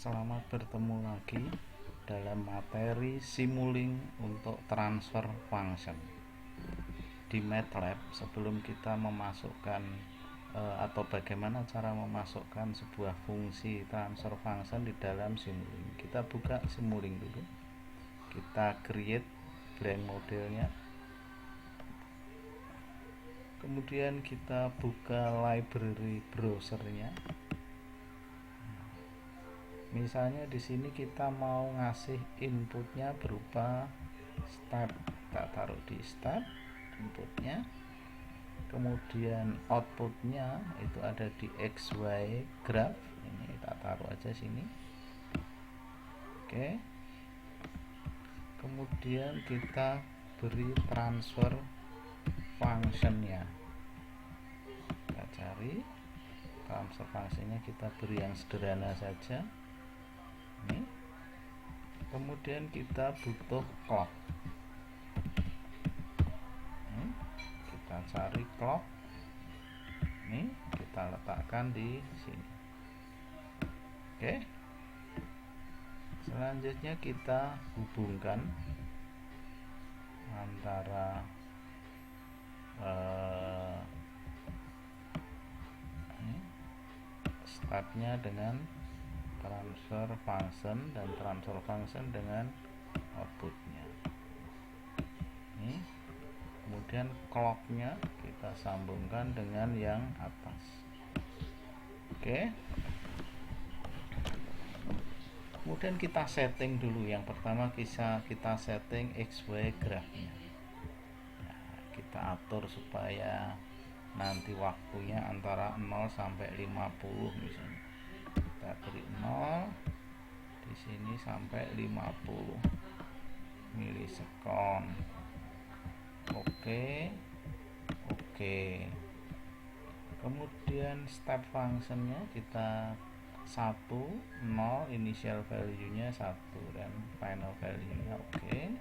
Selamat bertemu lagi dalam materi Simulink untuk transfer function. Di MATLAB, sebelum kita memasukkan atau bagaimana cara memasukkan sebuah fungsi transfer function di dalam Simulink, kita buka Simulink dulu, kita create blank modelnya, kemudian kita buka library browsernya. Misalnya di sini kita mau ngasih inputnya berupa step, kita taruh di step inputnya, kemudian outputnya itu ada di XY graph, ini kita taruh aja sini. Oke, kemudian kita beri transfer functionnya, kita cari transfer functionnya, kita beri yang sederhana saja. Ini. Kemudian kita butuh clock. Ini. Kita cari clock. Ini kita letakkan di sini. Oke. Selanjutnya kita hubungkan antara stepnya dengan transfer function dan transfer function dengan outputnya. Ini. Kemudian clocknya kita sambungkan dengan yang atas. Oke. Kemudian kita setting dulu. Yang pertama kita setting XY graphnya. Nah, kita atur supaya nanti waktunya antara 0 sampai 50 misalnya. Kita beri 0 di sini sampai 50 milisekon. Oke. Kemudian step functionnya kita 1, 0, initial value nya 1 dan final value nya oke.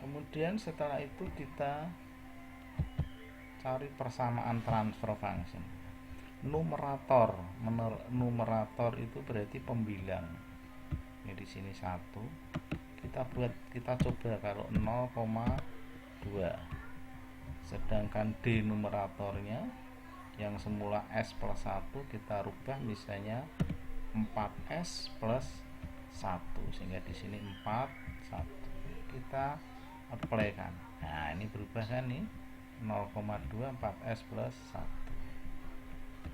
Kemudian setelah itu kita cari persamaan transfer function. Numerator itu berarti pembilang. Ini di sini 1. Kita coba kalau 0,2. Sedangkan denumeratornya yang semula S plus 1 kita rubah misalnya 4S plus 1, sehingga di sini 4, 1. Kita apply kan. Nah, ini berubah kan nih, 0,2 4S plus 1.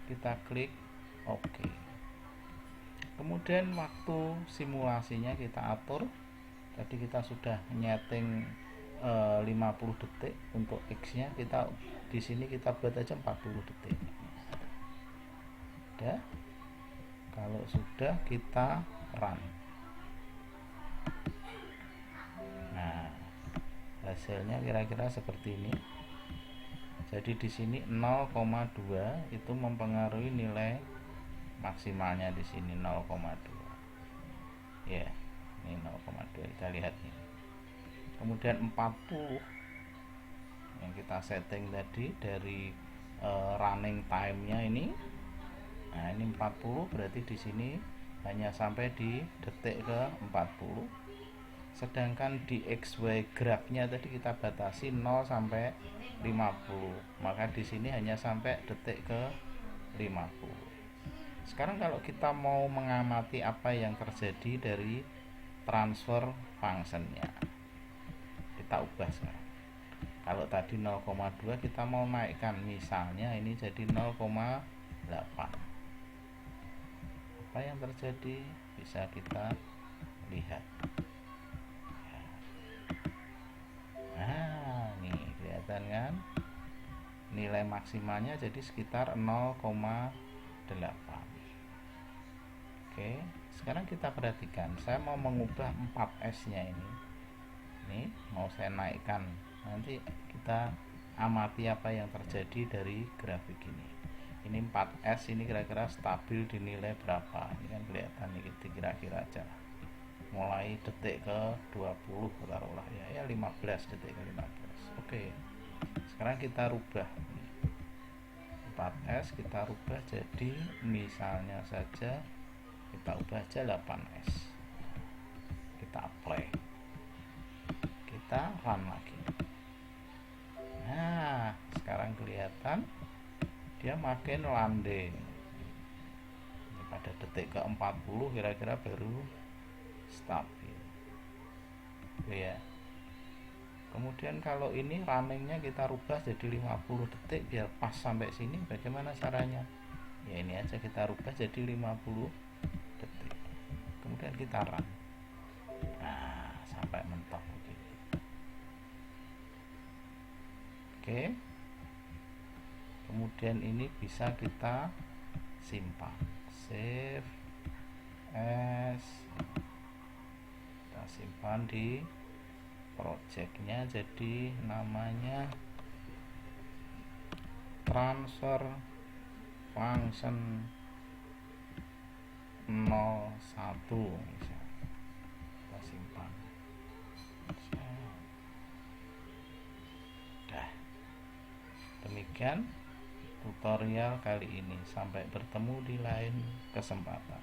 Kita klik OK. Kemudian waktu simulasinya kita atur. Tadi kita sudah nyeting 50 detik untuk X-nya, kita di sini kita buat aja 40 detik. Udah. Kalau sudah kita run. Nah, hasilnya kira-kira seperti ini. Jadi di sini 0,2 itu mempengaruhi nilai maksimalnya di sini 0,2. Ya, ini 0,2 kita lihat nih. Kemudian 40 yang kita setting tadi dari running time-nya ini. Nah, ini 40 berarti di sini hanya sampai di detik ke 40. Sedangkan di XY graph-nya tadi kita batasi 0 sampai 50. Maka di sini hanya sampai detik ke 50. Sekarang kalau kita mau mengamati apa yang terjadi dari transfer function-nya, kita ubah sekarang. Kalau tadi 0,2 kita mau naikkan, misalnya ini jadi 0,8. Apa yang terjadi bisa kita lihat. Nah, nih kelihatan kan, nilai maksimalnya jadi sekitar 0,8. Oke, sekarang kita perhatikan, saya mau mengubah 4S nya ini mau saya naikkan. Nanti kita amati apa yang terjadi dari grafik ini. Ini 4S ini kira-kira stabil di nilai berapa. Ini kan kelihatan nih, kira-kira aja mulai detik ke 20 taruhlah ya 15 detik ke 15. Oke, sekarang kita rubah 4S, kita rubah jadi misalnya saja kita ubah aja 8S, kita play, kita run lagi. Nah sekarang kelihatan dia makin landing. Pada detik ke 40 kira-kira baru stabil. Oke ya. Kemudian kalau ini runningnya kita rubah jadi 50 detik biar pas sampai sini, bagaimana caranya? Ya ini aja kita rubah jadi 50 detik. Kemudian kita run. Nah, sampai mentok begini. Oke. Kemudian ini bisa kita simpan. Save as, kita simpan di projectnya, jadi namanya transfer function 01 misalnya. Kita simpan. Dah. Demikian tutorial kali ini, sampai bertemu di lain kesempatan.